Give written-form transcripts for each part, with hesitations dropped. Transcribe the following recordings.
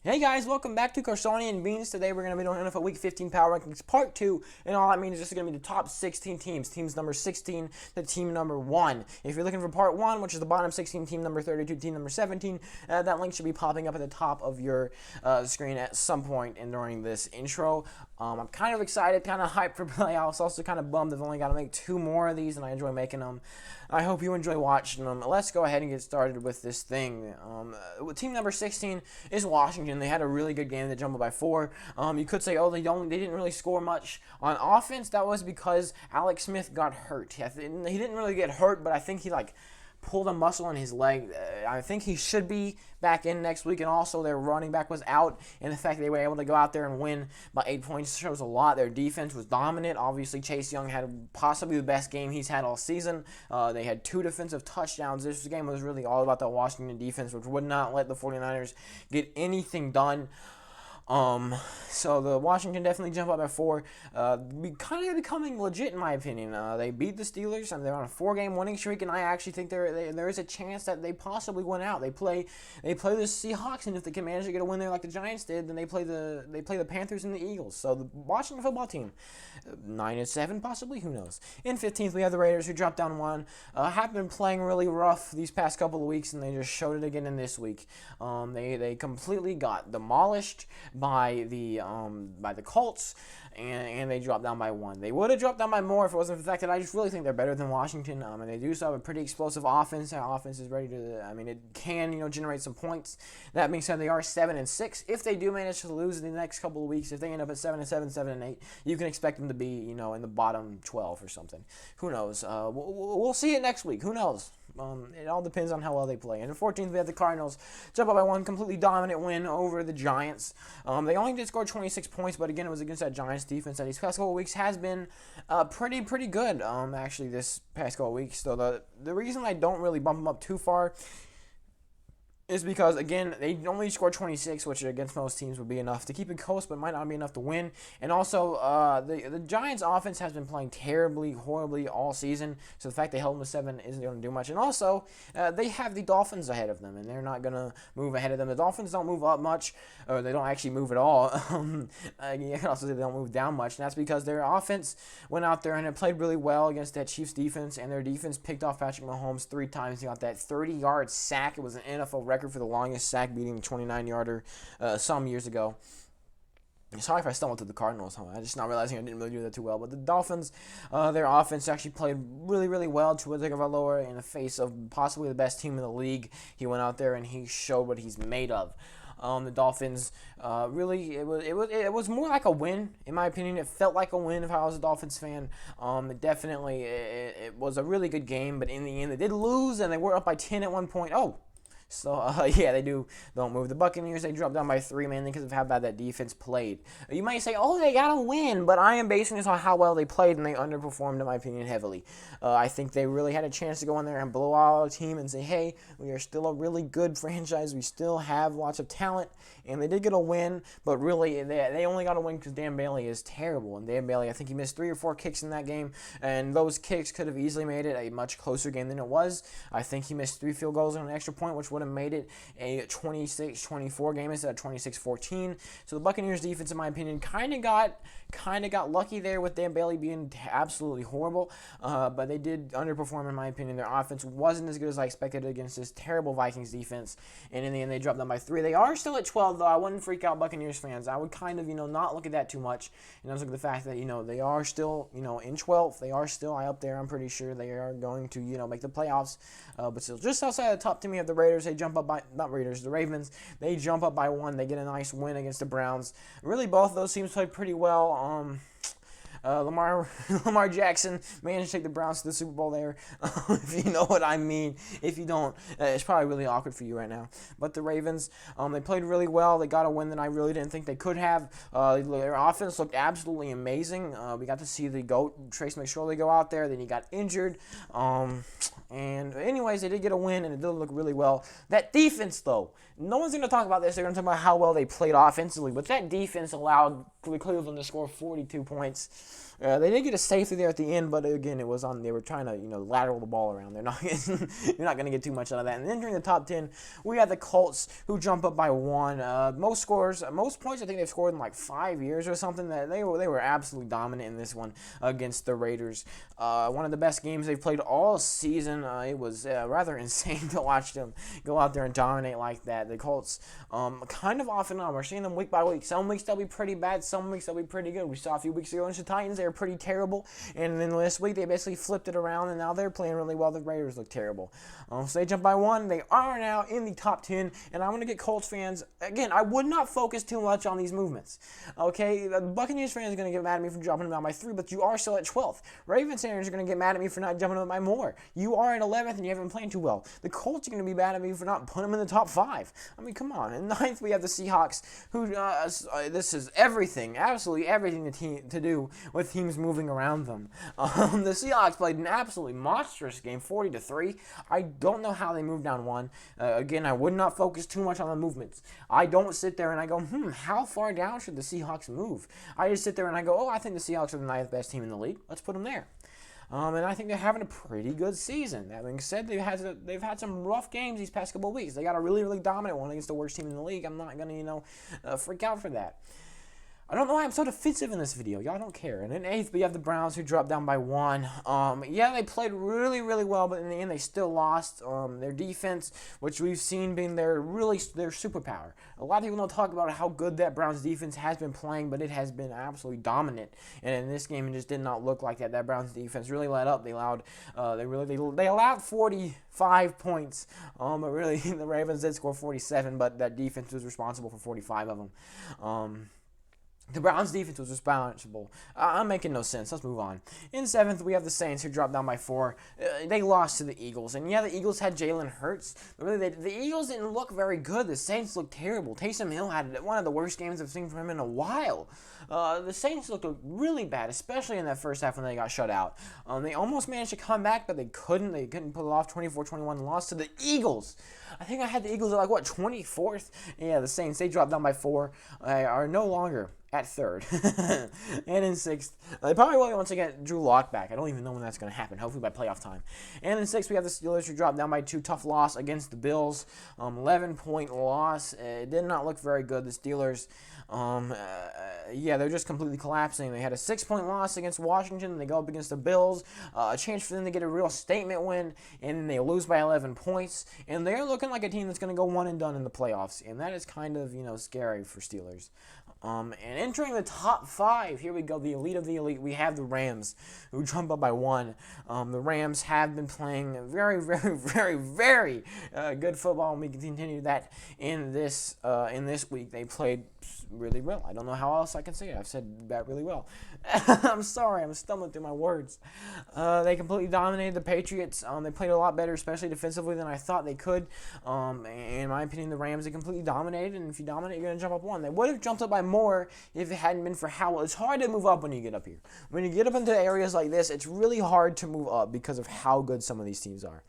Hey guys, welcome back to Carsoni and Beans. Today we're going to be doing NFL Week 15 Power Rankings Part 2, and all that means is this is going to be the top 16 teams. Teams number 16 to team number 1. If you're looking for Part 1, which is the bottom 16, team number 32, team number 17, that link should be popping up at the top of your screen at some point during this intro. I'm kind of excited, kind of hyped for playoffs, also kind of bummed I've only got to make 2 more of these, and I enjoy making them. I hope you enjoy watching them. Let's go ahead and get started with this thing. Team number 16 is Washington. They had a really good game. They jumped by 4. You could say, oh, they didn't really score much on offense. That was because Alex Smith got hurt. He didn't really get hurt, but I think he pulled a muscle in his leg. I think he should be back in next week, and also their running back was out, and the fact that they were able to go out there and win by 8 points shows a lot. Their defense was dominant. Obviously, Chase Young had possibly the best game he's had all season. They had 2 defensive touchdowns. This game was really all about the Washington defense, which would not let the 49ers get anything done. So the Washington definitely jump up at 4. Kind of becoming legit in my opinion. They beat the Steelers and they're on a 4-game winning streak, and I actually think there is a chance that they possibly win out. They play the Seahawks, and if they can manage to get a win there like the Giants did, then they play the Panthers and the Eagles. So the Washington football team, 9-7 possibly, who knows. In 15th we have the Raiders, who dropped down 1. Have been playing really rough these past couple of weeks, and they just showed it again in this week. They completely got demolished by the Colts, and they dropped down by 1. They would have dropped down by more if it wasn't for the fact that I just really think they're better than Washington, and they do still have a pretty explosive offense. That offense is ready to, it can, generate some points. That being said, they are 7-6. If they do manage to lose in the next couple of weeks, if they end up at 7-7, 7-8, you can expect them to be, in the bottom 12 or something. Who knows? We'll see it next week. Who knows? It all depends on how well they play. And in 14th, we have the Cardinals jump up by 1, completely dominant win over the Giants. They only did score 26 points, but again, it was against that Giants defense that these past couple of weeks has been pretty good, actually, this past couple of weeks. So the reason I don't really bump them up too far is because, again, they only scored 26, which against most teams would be enough to keep it close, but might not be enough to win. And also, the Giants' offense has been playing terribly, horribly all season, so the fact they held them to 7 isn't going to do much. And also, they have the Dolphins ahead of them, and they're not going to move ahead of them. The Dolphins don't move up much, or they don't actually move at all. You can also say they don't move down much, and that's because their offense went out there and it played really well against that Chiefs defense, and their defense picked off Patrick Mahomes 3 times. He got that 30-yard sack. It was an NFL record for the longest sack, beating the 29-yarder some years ago. Sorry if I stumbled to the Cardinals. I'm just not realizing I didn't really do that too well. But the Dolphins, their offense actually played really, really well. Tua Tagovailoa, in the face of possibly the best team in the league, he went out there and he showed what he's made of. The Dolphins, really, it was more like a win, in my opinion. It felt like a win if I was a Dolphins fan. It was a really good game, but in the end, they did lose, and they were up by 10 at one point. So, they don't move. The Buccaneers, they dropped down by 3, mainly because of how bad that defense played. You might say, they got to win, but I am basing this on how well they played, and they underperformed, in my opinion, heavily. I think they really had a chance to go in there and blow out a team and say, hey, we are still a really good franchise. We still have lots of talent, and they did get a win, but really, they only got a win because Dan Bailey is terrible. And Dan Bailey, I think he missed 3 or 4 kicks in that game, and those kicks could have easily made it a much closer game than it was. I think he missed 3 field goals and an extra point, which would have made it a 26-24 game instead of 26-14. So the Buccaneers defense, in my opinion, kind of got lucky there with Dan Bailey being absolutely horrible, but they did underperform, in my opinion. Their offense wasn't as good as I expected against this terrible Vikings defense, and in the end they dropped them by 3. They are still at 12, though. I wouldn't freak out Buccaneers fans. I would kind of, not look at that too much, and just look at the fact that, they are still, in 12th. They are still high up there. I'm pretty sure they are going to, make the playoffs, but still just outside the top. To me, of the Raiders, they jump up by, not Raiders, the Ravens, they jump up by 1. They get a nice win against the Browns. Really, both of those teams played pretty well. Lamar Jackson managed to take the Browns to the Super Bowl there, if you know what I mean. If you don't, it's probably really awkward for you right now. But the Ravens, they played really well. They got a win that I really didn't think they could have. Their offense looked absolutely amazing. We got to see the GOAT, Trace McSorley, go out there. Then he got injured. And anyways, they did get a win, and it did look really well. That defense, though, no one's going to talk about this. They're going to talk about how well they played offensively, but that defense allowed Cleveland to score 42 points. They did get a safety there at the end, but again, it was on. They were trying to, lateral the ball around. They're not. You're not going to get too much out of that. And then during the top 10, we had the Colts who jump up by 1. Most points. I think they've scored in like 5 years or something. That they were absolutely dominant in this one against the Raiders. One of the best games they've played all season. It was rather insane to watch them go out there and dominate like that. The Colts, kind of off and on. We're seeing them week by week. Some weeks they'll be pretty bad. Some weeks they'll be pretty good. We saw a few weeks ago against the Titans. They were pretty terrible, and then this week they basically flipped it around, and now they're playing really well. The Raiders look terrible. So they jump by 1. They are now in the top 10, and I'm going to get Colts fans, again, I would not focus too much on these movements. Okay, the Buccaneers fans are going to get mad at me for dropping them down by 3, but you are still at 12th. Ravens fans are going to get mad at me for not jumping them by more. You are at 11th, and you haven't been playing too well. The Colts are going to be mad at me for not putting them in the top 5. I mean, come on. In 9th, we have the Seahawks, who, this is everything, absolutely everything to do with teams moving around them. The Seahawks played an absolutely monstrous game, 40-3. I don't know how they moved down 1. Again, I would not focus too much on the movements. I don't sit there and I go, how far down should the Seahawks move? I just sit there and I go, I think the Seahawks are the 9th best team in the league. Let's put them there. And I think they're having a pretty good season. That being said, they've had some rough games these past couple of weeks. They got a really, really dominant one against the worst team in the league. I'm not going to, freak out for that. I don't know why I'm so defensive in this video. Y'all don't care. And in 8th, we have the Browns who dropped down by 1. Yeah, they played really, really well, but in the end, they still lost. Their defense, which we've seen being their superpower. A lot of people don't talk about how good that Browns defense has been playing, but it has been absolutely dominant. And in this game, it just did not look like that. That Browns defense really let up. They allowed 45 points. But really, the Ravens did score 47, but that defense was responsible for 45 of them. The Browns' defense was responsible. I'm making no sense. Let's move on. In 7th, we have the Saints, who dropped down by 4. They lost to the Eagles. And yeah, the Eagles had Jalen Hurts. But really, the Eagles didn't look very good. The Saints looked terrible. Taysom Hill had one of the worst games I've seen from him in a while. The Saints looked really bad, especially in that first half when they got shut out. They almost managed to come back, but they couldn't. They couldn't pull it off. 24-21 lost to the Eagles. I think I had the Eagles at 24th? Yeah, the Saints, they dropped down by 4. Are no longer at 3rd. And in 6th, they probably will once again Drew Lock back. I don't even know when that's going to happen. Hopefully by playoff time. And in 6th, we have the Steelers, who dropped down by 2. Tough loss against the Bills. 11-point loss. It did not look very good. The Steelers, yeah, they're just completely collapsing. They had a 6-point loss against Washington. They go up against the Bills. A chance for them to get a real statement win, and then they lose by 11 points. And they're looking like a team that's going to go one and done in the playoffs. And that is kind of, scary for Steelers. And entering the top 5, here we go, the elite of the elite. We have the Rams, who jump up by 1. The Rams have been playing very, very, very, very good football, and we can continue that in this week. They played really well. I don't know how else I can say it. I've said that really well. I'm sorry, I'm stumbling through my words. They completely dominated the Patriots. They played a lot better, especially defensively, than I thought they could. In my opinion, the Rams, they completely dominated, and if you dominate, you're going to jump up 1. They would have jumped up by more if it hadn't been for how it's hard to move up when you get up here. When you get up into areas like this, it's really hard to move up because of how good some of these teams are.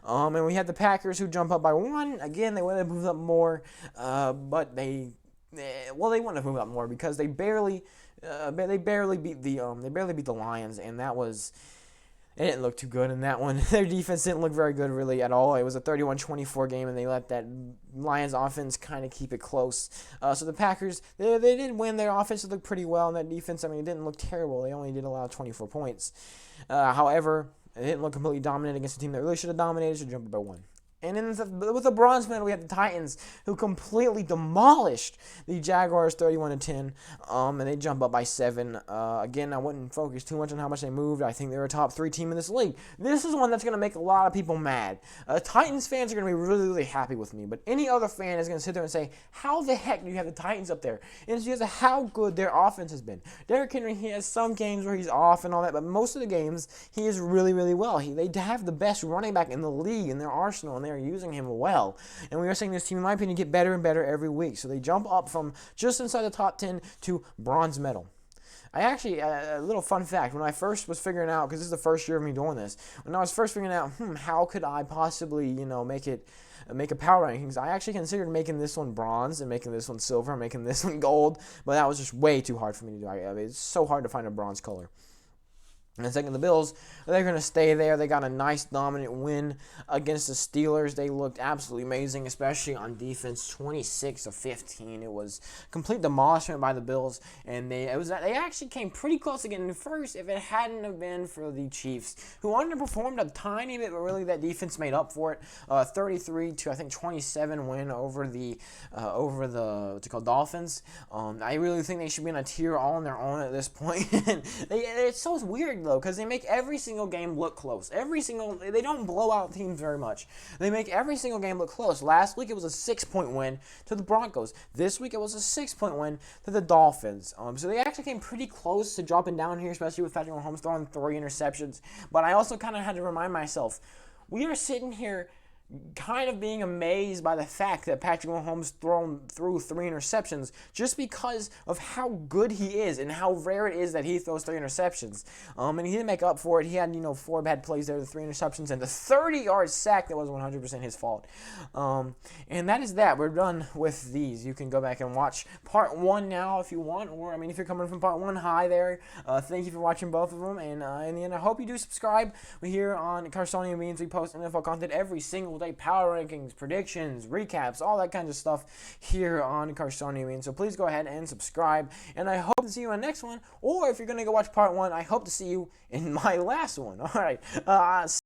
And we had the Packers, who jump up by 1. Again, they would have moved up more, but they wouldn't have moved up more because they barely beat the Lions, and that was. It didn't look too good in that one. Their defense didn't look very good really at all. It was a 31-24 game, and they let that Lions offense kind of keep it close. So the Packers, they did win. Their offense looked pretty well, and that defense, it didn't look terrible. They only did allow 24 points. However, it didn't look completely dominant against a team that really should have dominated, should jump up by 1. And with the bronze medal, we had the Titans, who completely demolished the Jaguars 31-10, and they jump up by 7. Again, I wouldn't focus too much on how much they moved. I think they're a top 3 team in this league. This is one that's going to make a lot of people mad. Titans fans are going to be really, really happy with me, but any other fan is going to sit there and say, how the heck do you have the Titans up there? And it's because of how good their offense has been. Derrick Henry, he has some games where he's off and all that, but most of the games, he is really, really well. They have the best running back in the league in their arsenal, and they're using him well. And we are seeing this team, in my opinion, get better and better every week. So they jump up from just inside the top 10 to bronze medal. I actually, a little fun fact, when I first was figuring out, because this is the first year of me doing this, when I was first figuring out, how could I possibly, make a power rankings, I actually considered making this one bronze and making this one silver and making this one gold, but that was just way too hard for me to do. I mean, it's so hard to find a bronze color. And second, the Bills, they're going to stay there. They got a nice dominant win against the Steelers. They looked absolutely amazing, especially on defense, 26-15. It was complete demolishment by the Bills, and they actually came pretty close to getting first if it hadn't have been for the Chiefs, who underperformed a tiny bit, but really that defense made up for it. 33-27 win over the Dolphins. I really think they should be in a tier all on their own at this point. It's so weird though, because they make every single game look close. They don't blow out teams very much. They make every single game look close. Last week it was a 6-point win to the Broncos. This week it was a 6-point win to the Dolphins. So they actually came pretty close to dropping down here, especially with Patrick Mahomes throwing 3 interceptions. But I also kind of had to remind myself, we are sitting here kind of being amazed by the fact that Patrick Mahomes threw 3 interceptions just because of how good he is and how rare it is that he throws 3 interceptions. And he didn't make up for it. He had, 4 bad plays there, the 3 interceptions, and the 30-yard sack that was 100% his fault. And that is that. We're done with these. You can go back and watch part 1 now if you want, or, if you're coming from part 1, hi there. Thank you for watching both of them, and in the end, I hope you do subscribe. We're here on Carsonian Means. We post NFL content every single day, power rankings, predictions, recaps, all that kind of stuff here on Carsonian Means. So please go ahead and subscribe, and I hope to see you in the next one, or if you're going to go watch part 1, I hope to see you in my last one. All right.